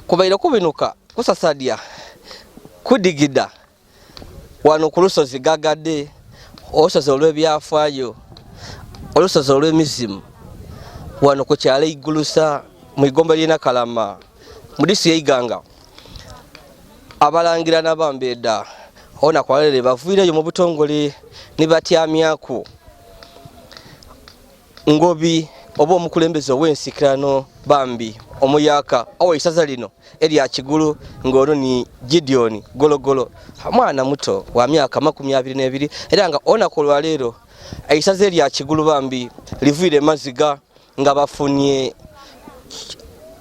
kubaire kubinuka kusasadya kudigida wano kulusozi gagadde olusozi olw'ebyafaayo olusozi olw'emizimu wano ku kyalo Igulusa mu igomba ly'e Nakalama mu disi y'Iganga abalangira n'abambedda ona kwalere bavuireyo mu butongole ne batyamyako ngobi oba omukulembeze ow'ensikirano bambi omuyaka ow'eisaza lino erya Kigulu ng'olwo ni Gideon Gologolo mwana muto wa myaka 22 era nga onako lwaleero eisaza erya Kigulu bambi livuire maziga nga bafunye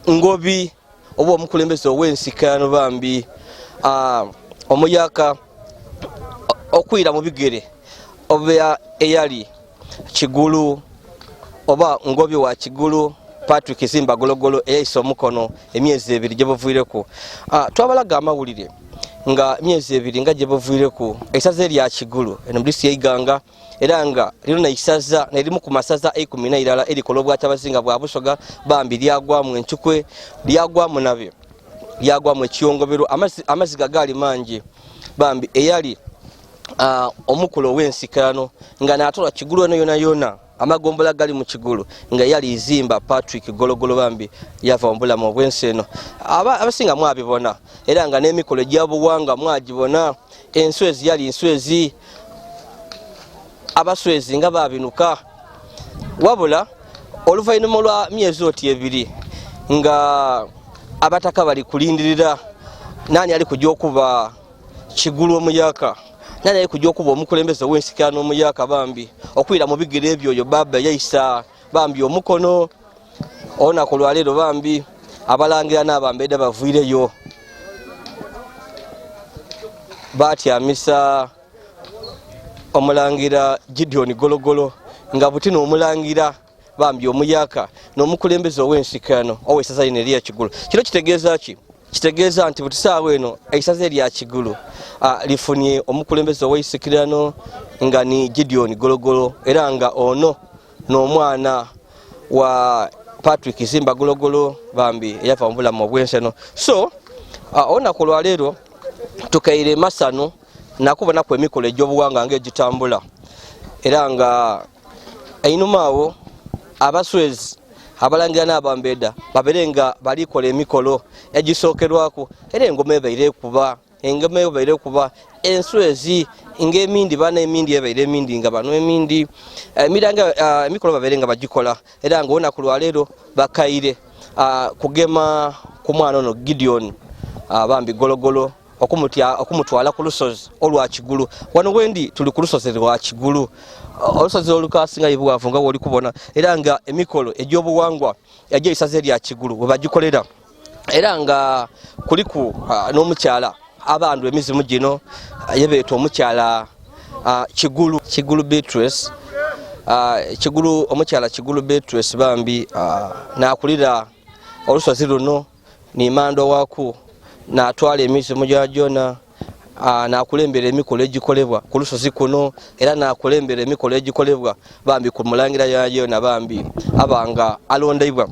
ngobi oba omukulembeze ow'ensikirano bambi omuyaka okwira mu bigere oba eyali Kigulu oba ngobi wa Kigulu Patrick Simba Gologolo eyayisa omukono emyezi 2 gye bavuireko twabalaga amawulire nga emyezi 2 nga gye bavuireko eisaza erya Kigulu eno mu disi y'Iganga era nga lino naisaza nerimu ku masaza 12 erikolobwa kyabasinga bwa Busoga bambi lyagwamu enchukwe lyagwamu nabe lyagwamu ekiyongobero amaziga gali mangi bambi eyali omukulo w'ensikirano nga n'atola Kigulu eno yona amagombola gali mu Kigulu nga yali izimba Patrick Gologolo bambi yava ombulamu obwensi eno abasinga mwabibona era nga n'emikolo gy'obuwanga mwagibona enswezi yali enswezi abaswezi nga babinuka wabula oluvainuma lwa myezi oti 2 nga abataka bali kulindirira nani ali kujja okuba Kigulu omuyaka nani ali kujja okuba omukulembeze w'ensikirano omuyaka bambi okwira mu bigere ebyo baba yayisa bambi omukono onako lwaleero bambi abalangira n'abambedda bavuireyo batyamisa omulangira Gideon Gologolo nga butino omulangira bambi omuyaka n'omukulembeze ow'ensikirano ow'eisaza lino erya Kigulu kino kitegeeza ki kitegeeza nti butisaawe eno eisaza erya Kigulu lifunye omukulembeze ow'ensikirano nga ni Gideon Gologolo era nga ono n'omwana wa Patrick Simba Gologolo bambi eyava mu bulamu obwensi eno so onako lwaleero tukaire masano nakubona ku emikolo egy'obuwanga ng'egitambula era nga einuma awo abaswezi abalangira n'abambedda baberenga balikola emikolo egisookerwako era engoma ebaire kuba enswezi ng'emindi bana emindi ebaire emindi nga bano emindi emiranga emikolo baberenga bagikola era nga onaku lwaleero bakaire kugema ku mwana ono Gideon bambi Gologolo okumutwala ku lusozi olwa Kigulu wano wendi tuli ku lusozi lwa Kigulu olusozi olukasinga ibwavu nga woli kubona era nga emikolo egy'obuwangwa egy'eisaza erya Kigulu we bagikolera era nga kuliku n'omukyala abandu emizimu gino yebeeta omukyala Kigulu Beatrice Kigulu omukyala Kigulu Beatrice bambi nakulira olusozi luno ni mando waku natwala emizimu gya jona nakulembera emikolo egikolebwa ku lusozi kuno era nakulembera emikolo egikolebwa bambi ku mulangira yayo na bambi abanga alondeibwa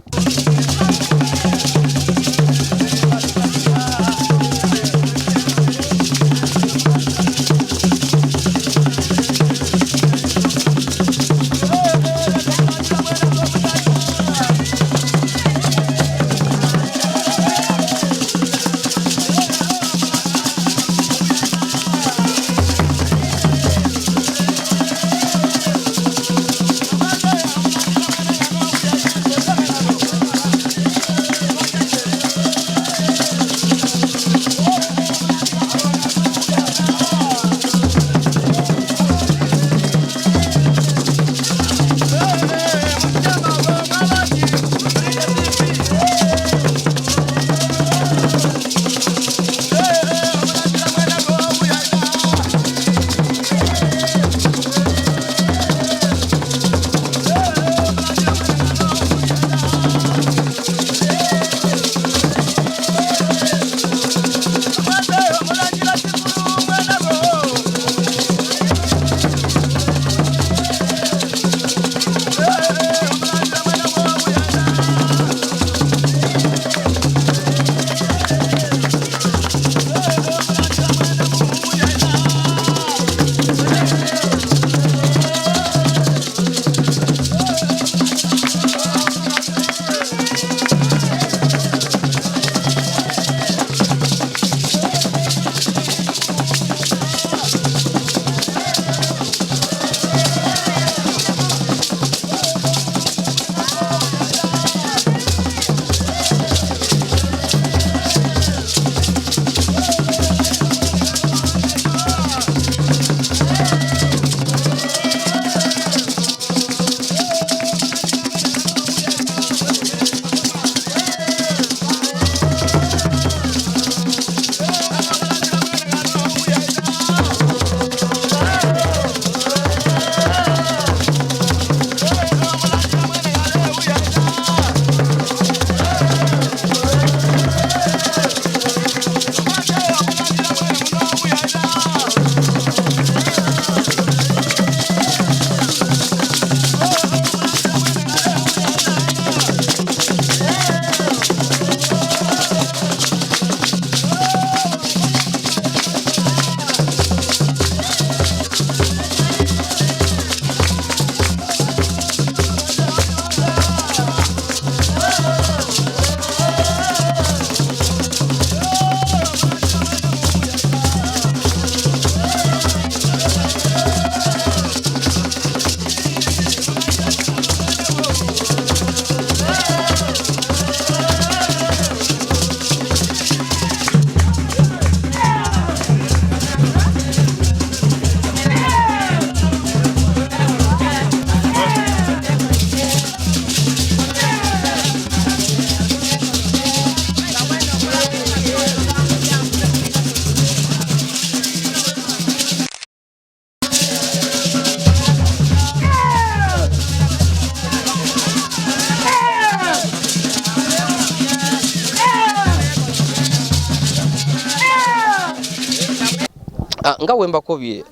nga wembakobye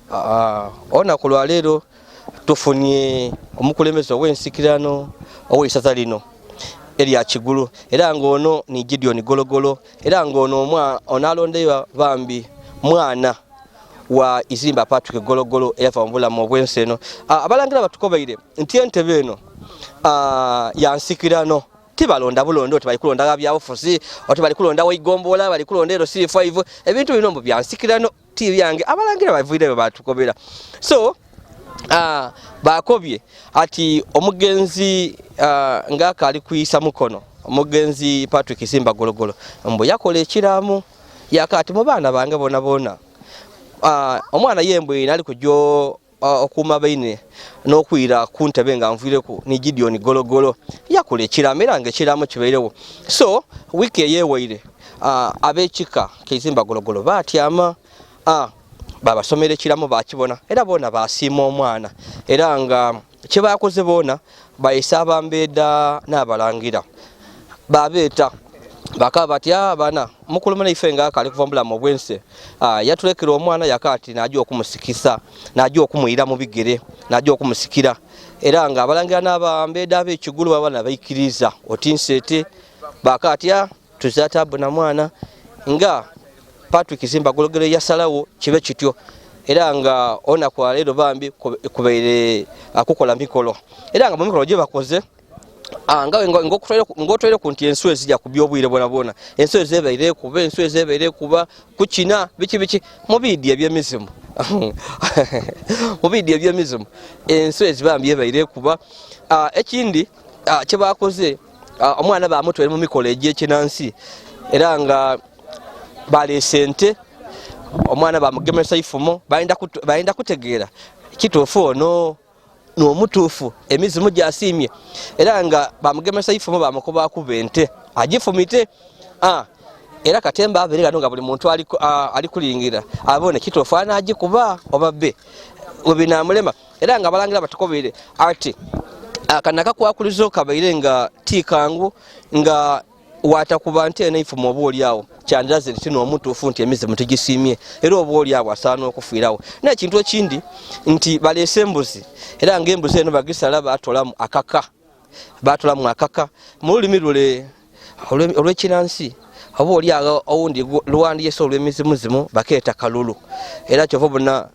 ona ku lwaleero tufunye omukulembeze ow'ensikirano ow'eisaza lino erya Kigulu era ng'ono ni GIDEON Gologolo era ng'ono onalondeyo bambi mwana wa Izimba Patrick Gologolo eyava mu bulamu obwensi eno. Abalangira batukobaire nti entebe eno ya nsikirano tibalonda bulondo oti bali kulonda byabufuzi oti bali kulonda weigombola bali kulonda ero C5 ebintu bino mbo bya nsikirano ti byange abalangira bavuire batukobera so bakobye ati omugenzi ngaka ali kuyisa mukono omugenzi Patrick Izimba Gologolo mbo yakola ekiramu yakati mu baana bange bona omwana yembwe nali kujjo okuma baine n'okwira kuntebe nga nvireku ni GIDEON Gologolo yakola ekiramu era nga ekiramu kibairewo so wiki eyewaire abekika Kizimba Gologolo batyama babasomera ekiramu bakibona era bona basiima omwana era nga kyebakoze bona bayisa abambeeda n'abalangira babeeta bakaba batya bana mukulumana ife nga kali kuva mbulamu obwense yatulekera omwana yakati najja okumusikisa najja okumuyira mu bigere najja okumusikira era nga abalangira n'abambeeda b'Ekigulu babana bayikiriza otinsete bakatya tuzatabu na mwana nga Patrick Izimba Gologolo yasalawo kibe kityo era nga ona kwa leero bambi kubaire akukola mikolo era nga mu mikolo gye bakoze ngawe ngotwere kunti enswe zijja kubyobwire bona enswe zebaire kuba enswe zebaire kuba kukina biki mubidi ebyemizimu mubidi ebyemizimu enswe zibambi ebaire kuba ekindi kyebakoze omwana bamutwere mu mikolo egy'ekinansi era nga balesente omwana bamugemesa ifumo bayinda kutegeera kituufu ono n'omutuufu emizimu gyasimye era nga bamugemesa ifumo bamukuba kuba ente agifumite era katemba abeera nga buli muntu ali kulingira abone kituufu anagikuba oba bbe webinamulema era nga balangira batukobere ati akanaka kwakulizo kabaire nga tikangu nga watakuba nti ene ifumo oba oliawo kyandirazire tino omutuufu nti emizimu tegisimye era oba oliawo asaana okufiirawo n'ekintu ekindi nti balese embuzi era ng'embuzi eno bagisala batolamu akaka mu lulimi lule olw'ekinansi oba oliawo owundi luwandiyeso olw'emizimuzimu bakeeta kalulu era kyova bonna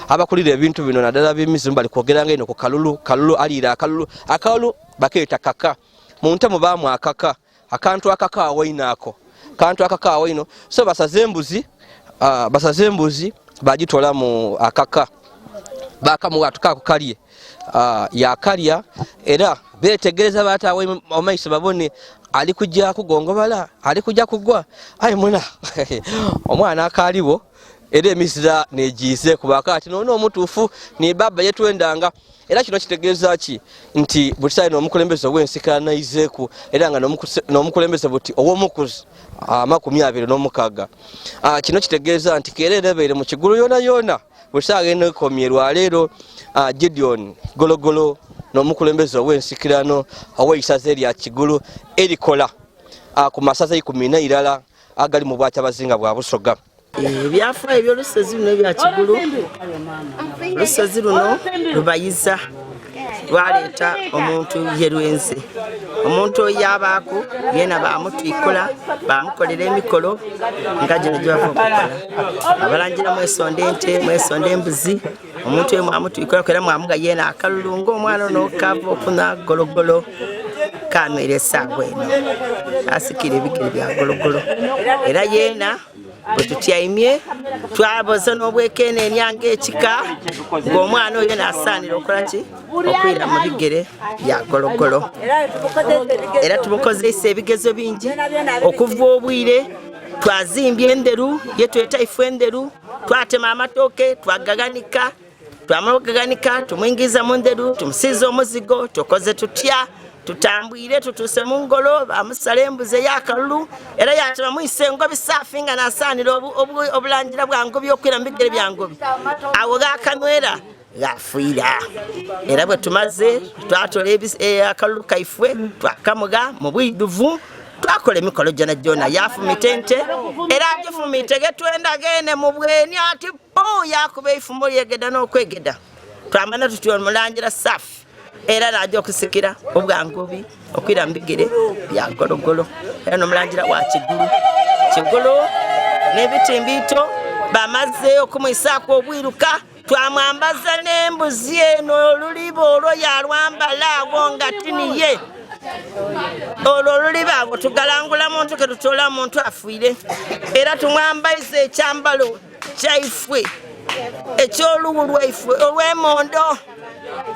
abakulira ebintu bino naddala by'emizimu bali kwogeranga eno ku kalulu aliira akalulu bakeeta kaka munte mubamu akantu akaka awainako kantu akaka awaino so basaze embuzi bagitola mu akaka bakamuwa tukakukalye yakalya era betegereza batawe omaiso babone ali kujja kugongobala ali kujja kugwa ayi muna omwana akaliwo era emizira nejize kubakati nono omutuufu ni baba yetwendanga era kino kitegeeza ki nti butisai n'omukulembeze w'ensikiranizeeku era nga n'omukulembeze buti ow'omukuzi 26 kino kitegeeza nti keerera ebeere mu Kigulu yona butisai agenda ekomye lwaleero GIDEON Gologolo n'omukulembeze w'ensikirano ow'eisaza erya Kigulu erikola ku masaza 14 agali mu bwakyabazinga bwa Busoga. Ebyafaayo eby'olusozi luno ebya Kigulu, olusozi luno lubayiza lwaleeta omuntu yerwenze. Omuntu oyo yabaako yena bamutwikola bamukolera emikolo nga gino gy'bava okukola. Abalangira mwesonda ente, mwesonda embuzi, omuntu oyo mwamutwikola era mwamuga yena akalulu ng'omwana ono kava okunywa gologolo kanywera essaawa eno asikira ebigere bya gologolo. Era yena bwe tutyaimye twaboza n'obwekenneenya ng'ekika ng'omwana oyo n'asaanira okukola ki okwira mu bigere bya gologolo. Era tumukozesa ebigezo bingi okuva obwire twazimbye enderu ye tweta ifu enderu, twatema amatooke twagaganika, twamala okugaganika tumwingiza mu nderu tumusiiza omuzigo tukoze tutya tutambwire tutuuse mu ngolo bamusala embuzi ey'akalulu era yatema muyise engobi saafi nga n'asaanira obulangira bwa ngobi okwira mu bigere bya ngobi awo gaakanywera gafuira. Era bwe tumaze twatola akalulu kaifwe twakamuga mu bwiduvu twakola emikolo gyona yafumita ente era agifumite getwenda gene mu bweni ati po yakuba eifumo lyegeda n'okwegeda twamana tutyo omulangira saafi era najja okusikira obwangobi okwira mu bigere bya gologolo. Era n'omulangira wa Kigulu n'ebitimbiito bamaze okumwisaako obwiruka twamwambaza n'embuzi eno oluliba olwo yalwambala awo nga tiniye olwo oluliba awo tugalangula muntu ke tutoola muntu afiire era tumwambaiza ekyambalo kyaifwe ekyoluwu lwaifwe olw'emondo.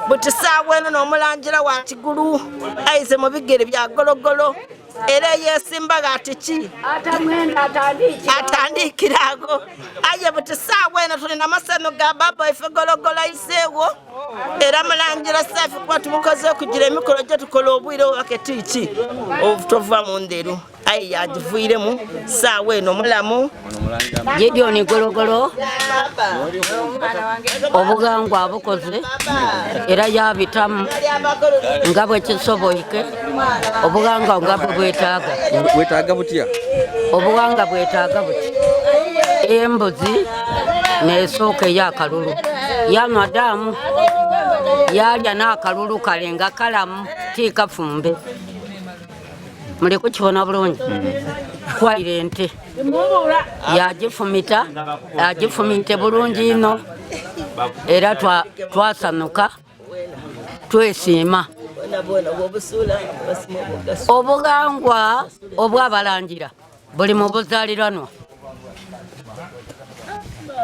Buti saawa eno n'omulangira wa Kigulu aize mu bigere bya gologolo era yesimbaga ati ki atandikira ago aye buti saawa eno tulina amasano ga baba ife gologolo aiseewo era mulangira saafi kuba tumukoze okugira emikolo gye tukola obwire wakati ki tova mu nderu aye yagivuiremu saawa eno mulamu. GIDEON gologolo obugangwa abukoze era yabitamu nga bwe kisoboike obuganga nga bwetaaga butya obuganga bwetaaga buti embuzi n'esooka ey'akalulu yanywa daamu yalya n'akalulu kalenga kalamu tiikafumbe muli kukibona bulungi. Twaira ente yagifumite bulungi ino era twasanuka twesiima. Obugangwa obw'abalangira buli mu buzaaliranwa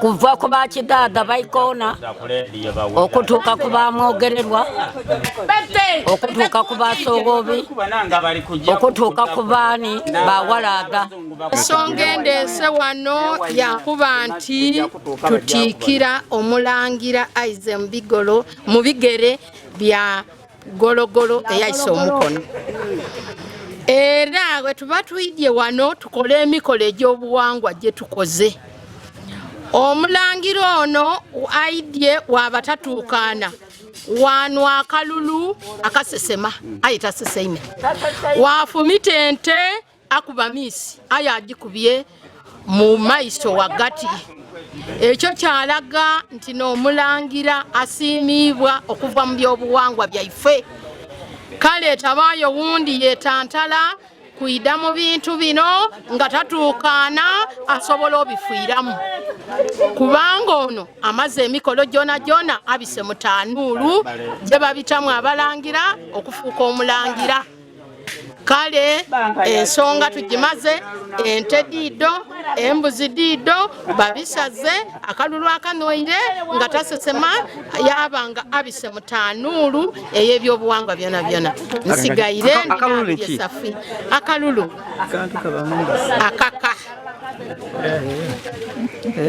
kuva ku bakidaada baikoona okutuuka ku bamwogererwa okutuuka ku basoogobi okutuuka ku baani bawalaada. Ensonga endeese wano yakuba nti tutiikira omulangira aize mu bigere bya gologolo eyayise omukono. Era bwe tuba tuyidye wano tukole emikolo egy'obuwangwa gye tukoze. Omulangira ono aidye wabatatuukaana wanwa akalulu akasesema ayita seseime wafumita ente akuba miisi aye agikubye mu maiso wagati. Ekyo kyalaga nti n'omulangira asiimibwa okuva mu byobuwangwa byaife. Kale tabaayo wundi yetantala kuyida mu bintu bino nga tatuukaana asobola obifiiramu kubanga ono amaze emikolo gyona abise mu tanuulu gye babitamu abalangira okufuuka omulangira. Kale ensonga tugimaze, ente diido embuzi diido babisaze akalulu akanwire nga tasesema yabanga abise mu tanuulu ey'ebyobuwangwa byona. Nsigaire ndisafi akalulu akaka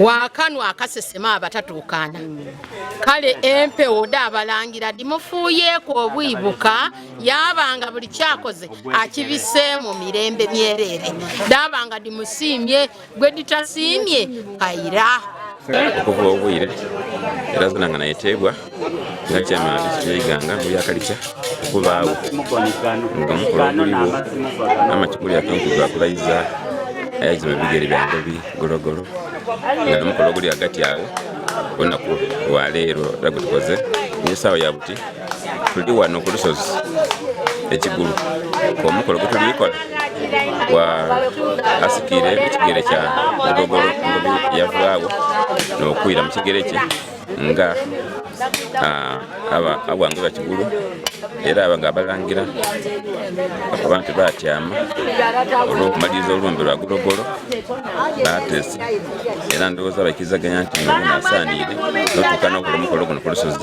wakanwa akasesema abatatuukaana. Kale empewo abalangira dimufuuyeeko obwibuka yabanga buli kyakoze akibise mu mirembe myereere dabanga dimusiimye gwe ditasiimye kayira okuva obwire era zonna nga nayeteebwa nga kyama bikiganga mu byakalica okubaawo ng'omukolo oguliwo amakikuli akenkulu akulayiza ayayiza mu bigere byange bigologolo nga n'omukolo oguli hagati awo olunaku lwaleero era gwe tukoze n'esaawa ya buti tuli wano ku lusozi ekigulu omukolo gwe tulikola wa asikire ekigere kya gologolo ngobi yavaawo n'okwira mu kigere kye nga abange bakigulu era abanga abalangira abantu batyama olw'okumaliriza olumbe lwa gologolo batesi era ndowooza bakizaganya nti nasaaniire notuuka n'okola omukolo guno ku lusozi.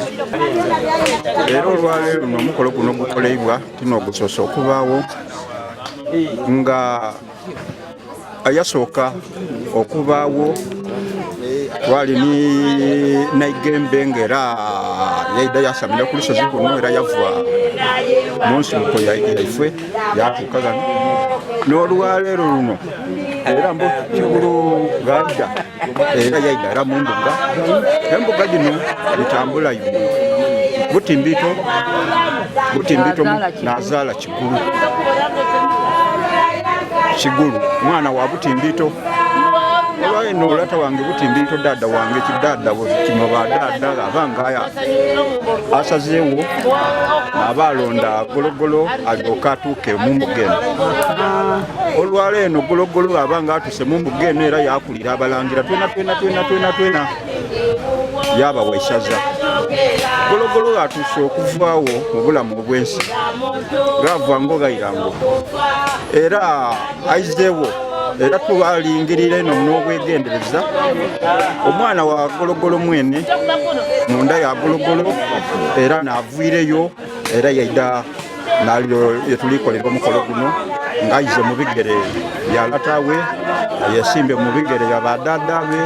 Era olwaleero luno omukolo guno gukoleibwa tinogusoosa okubaawo nga ayasooka okubaawo twali ni naigembe ngera yaida yasamira ku lusozi kuno era yava munsi muko yaife yatuukagano n'olwaleero luno era mbu Kigulu gaida era yaida era mu mbuga embuga gino bitambula butimbito nazaala Kigulu mwana wa Butimbito olwaino olata wange Butimbito dada wange kidada kino badada abanga asazeewo abalonda gologolo alyoka atuuke mu mbugeno olwaleeno gologolo abanga atuse mu mbugeno era yakulira abalangira twena yaba waisaza gologolo atuse okuvaawo mu bulamu obwensi gavwango gairango era aizeewo era tubalingirira eno n'obwegendereza omwana wa gologolo mwene munda ya gologolo era naaviireyo era yaida nalyo yetulikolera omukolo guno ngaize mu bigere bya latawe yesimbe mu bigere bya badada be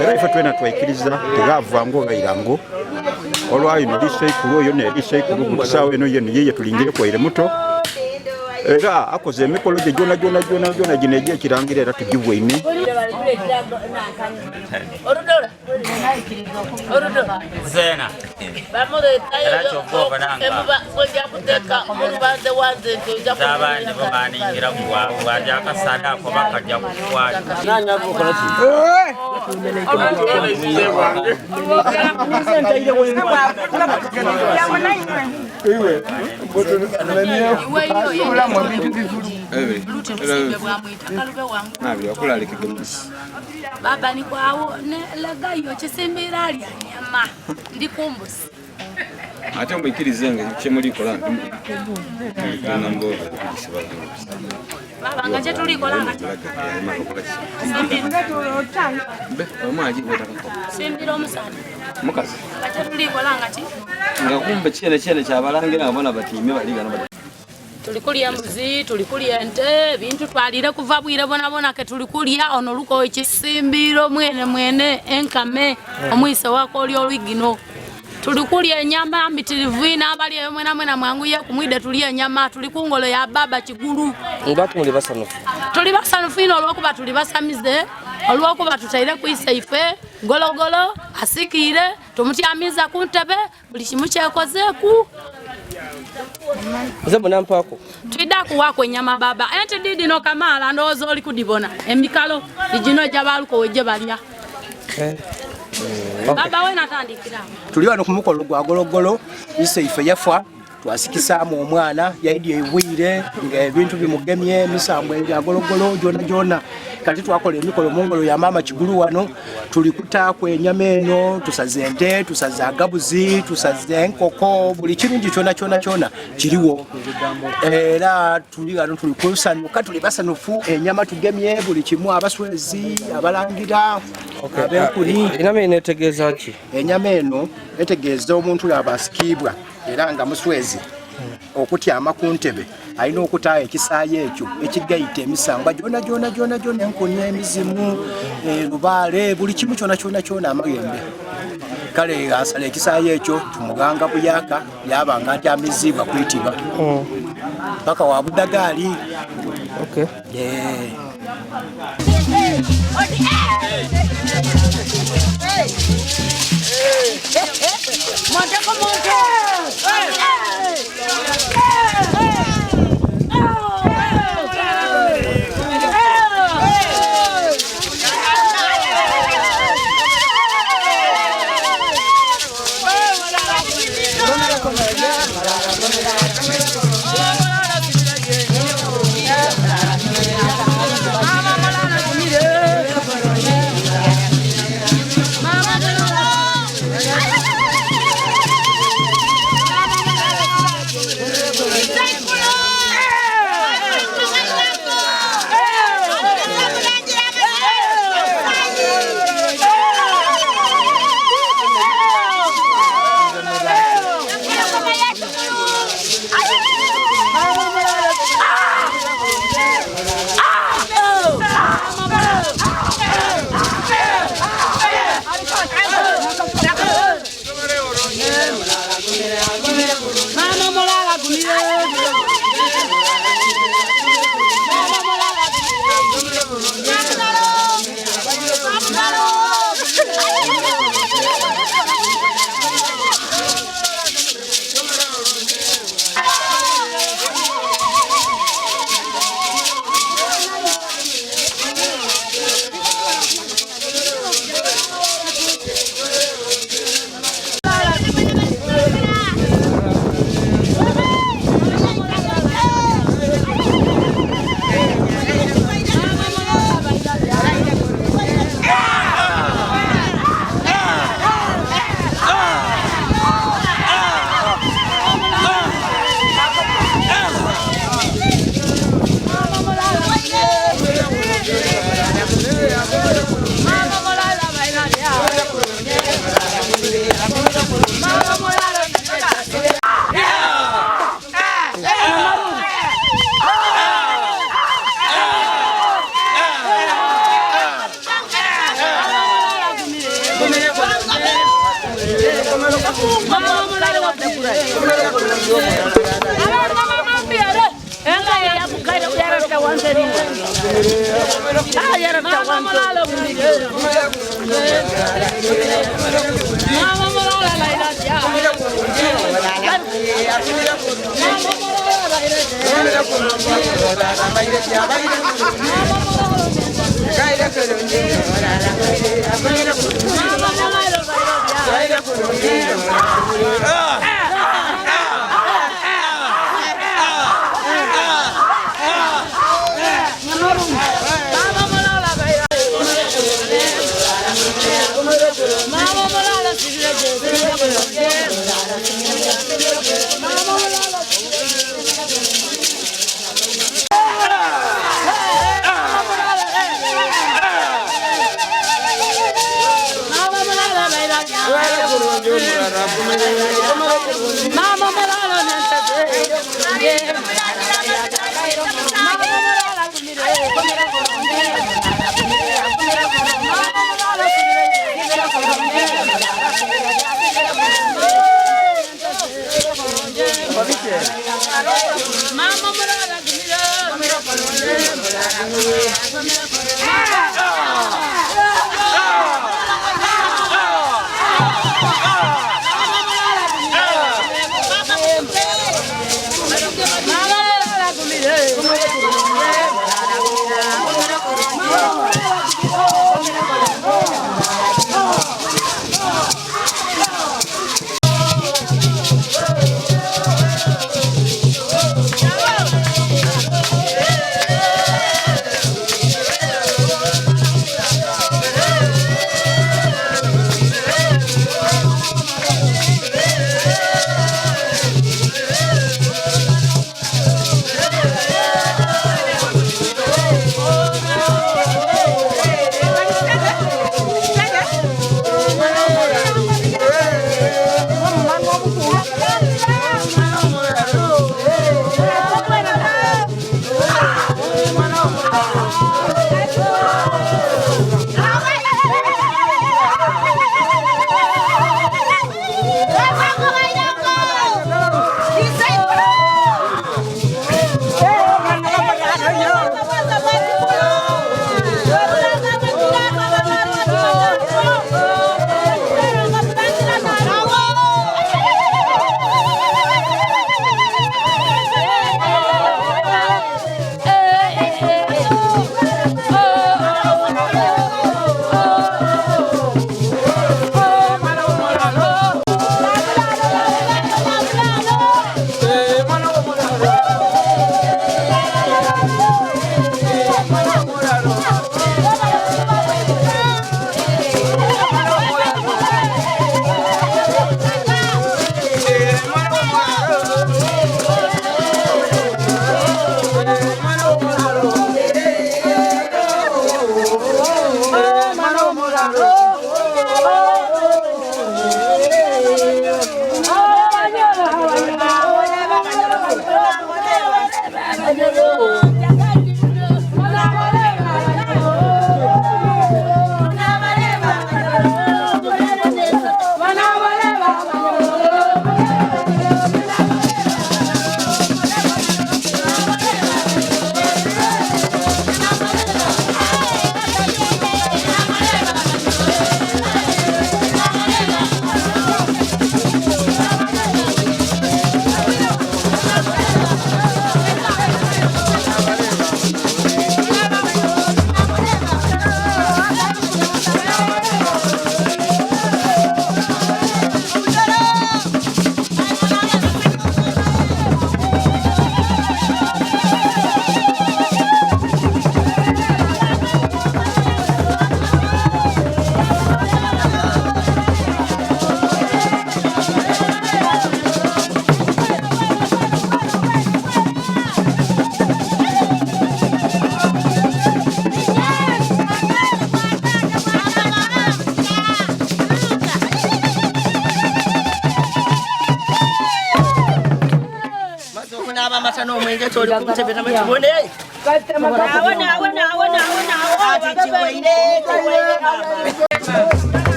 era ife twena twaikiriza tegavwango gairango olwaino liseikulu oyo neliseikulu mukisawo eno yeno yeye tulingire kwaire muto era akoze emikolo gye gyona gino egy'ekirangira era tugibwaine Baba ni kwao lega iyo kisembera ali nyama ndikumbusi ate mwikirizenga kyemulikola nambo baba ngaje tulikola sembira omusana mukazi ngaje tulikola ngati ngakumbe kyene kyabalangira abana batime baligana tulikulya mbuzi tulikulya ente bintu twalire kuva bwire bonabona ke tulikulya ono luko ekisimbiro mwene enkame omwise wako oli olwigino tulikulya enyama mitirivina abali mwena mwanguye kumwide tulya enyama tulikungolo ya baba Kigulu ngati muli basanufu tuli basanufu ino olwokuba tuli basamize olwokuba tutaire kwisa ife gologolo asikire tumutyamiza kuntebe buli kimu kyekozeeku Zebo nampako twidaku wako enyama baba ente didi no kamala ndozo oli kudibona emikalo lijino jabaluko weje balya baba we natandikira tuli wano ku mukolo gwa gologolo ise ife yafa twasikisaamu omwana yaidi ebwire nga ebintu bimugemye misambo ya gologolo jona kati twakola emikolo mongolo ya mama Kigulu wano tulikuta ku enyama eno tusaze ente tusaze agabuzi tusaze enkoko buli kirungi kyona kiriwo era tuli wano tulikusanyuka tuli basanufu enyama tugemye buli kimu abaswezi abalangira abenkuli enyama eno etegeeza ki enyama eno etegeeza omuntu abasikibwa era nga muswezi okutyama ku ntebe alina okutaayo ekisaayi ekyo ekigayita emisamba gyona enkonya emizimu lubaale buli kimu kyona amayembe kale asala ekisaayi ekyo tumuganga buyaka yabanga atyamizibwa kuyitibwa paka wa budagaali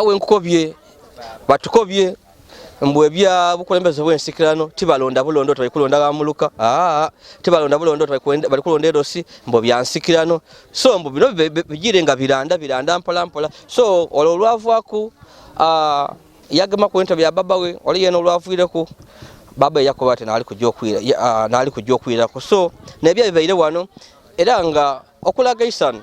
nga wenkukobye batukobye mbwe bya bukulembeze bwensikirano tibalonda bulondo twayikulonda gamuluka tibalonda bulondo bali kulonda erosi mbo byansikirano so mbo bino bigire nga biranda mpola so olwavwaku yagema ku ntebe ya baba we oli yeno olwavuireku baba yakoba ate nali kujja okwirako so nebya bibaire wano era nga okulaga Isanu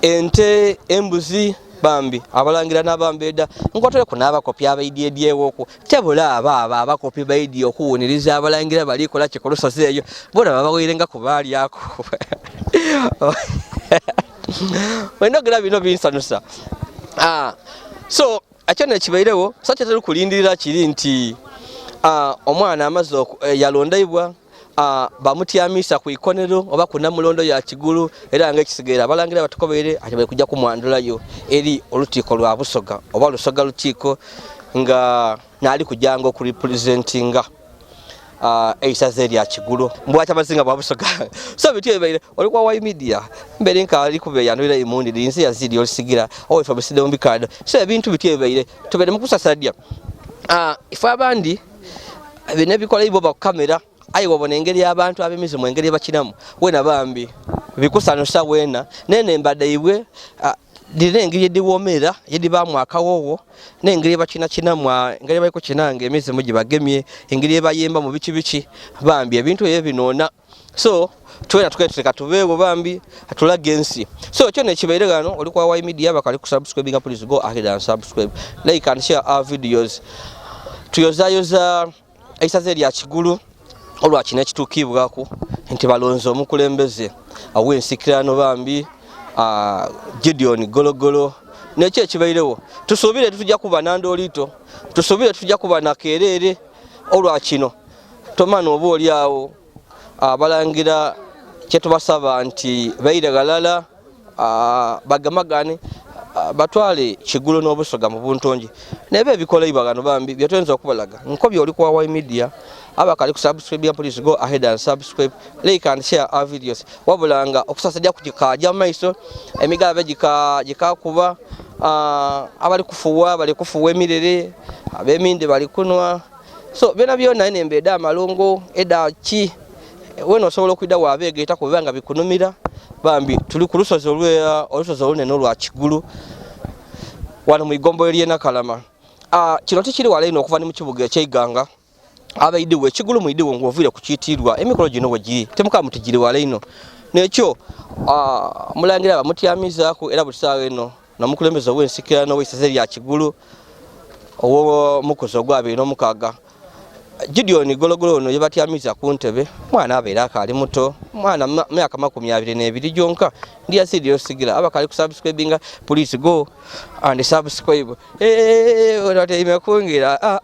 ente embuzi bambi abalangira n'abambeda nkotole kunaba kopi abaidyewo ku tebula abakopi baidi okuwuniriza abalangira bali kola kikulusozi eyo bona babawirenga kubali yako wendo gra bino binsanusa so achane kibairewo sacha telu kulindirira kiri nti omwana amazo yalondaibwa bamutyamisa ku ikonero oba kuna mulondo ya Kigulu era nga kisigera abalangira batukobere ate bali kujja kumwandulayo eri olutiko lwa Busoga oba lusoga lutiko nga nali kujanga ku representinga eisazeri ya Kigulu mbwacha bazinga bwa Busoga so bitye baire olikuwa wa media mbere nka ali kubeyanulira imundi linzi Yazid Yolisigira owe fabiside ombikado so ebintu bitye baire tubere mukusasadia ifa abandi bine bikola ibo ba kamera ayi wabona engeri y'abantu abemize mu engeri bakinamu wena bambi bikusanusa wena nene mbadaiwe dine engeri yediwomera yedi bamwaka wowo n'engeri bakina kinamwa engeri bayiko kinange emize mugi bagemye engeri bayemba mu bici bambi ebintu ebyo binona so twena tuketeka tubewo bambi atulage ensi so kyo ne kibaire gano oli kwa wa media bakali ku subscribe please go ahead and subscribe like and share our videos tuyozayoza eisazeri ya Kigulu olwa kina kitukibwako nti balonzo omukulembeze awensikirano bambi Gideon Gologolo nekye ekibairewo tusobire tujja kuba nandolito tusobire tujja kuba nakerere olwa kino tomana obo oli awo abalangira kyetubasaba nti baire galala bagamagane batwale Kigulu n'Obusoga mu buntonji nebe ebikola ibagano bambi byatwenza okubalaga nkobyo oli kwa wa media abakali ku subscribe please go ahead and subscribe like and share our videos wabulanga okusasajja kujikaja maiso emigabe jikakuba abali kufuwa emirere abeminde bali kunwa so bena byona nembeda amalongo eda ki weno osobola okwida wabegeeta kubanga bikunumira bambi tuli ku lusozi olusozi olunene olwa Kigulu wano mu igombo ly'ena Kalama kino tikiri wala ino okuva ni mu kibuga eky'Iganga abaidiwe Kigulu muidiwe ngovire kukitirwa emikolo gino wagi temuka mutijiri wala ino nekyo mulangira bamutyamizaako era busawe eno namukulembeza wensikirano weisazeri ya Kigulu owo mukozo gwabe no mukaga Gideon Gologolo no yebatyamiza ku ntebe mwana abeera akali muto mwana myaka 22 jonka ndi Yazid Yolisigira abakali ku subscribinga please go and subscribe onote imekungira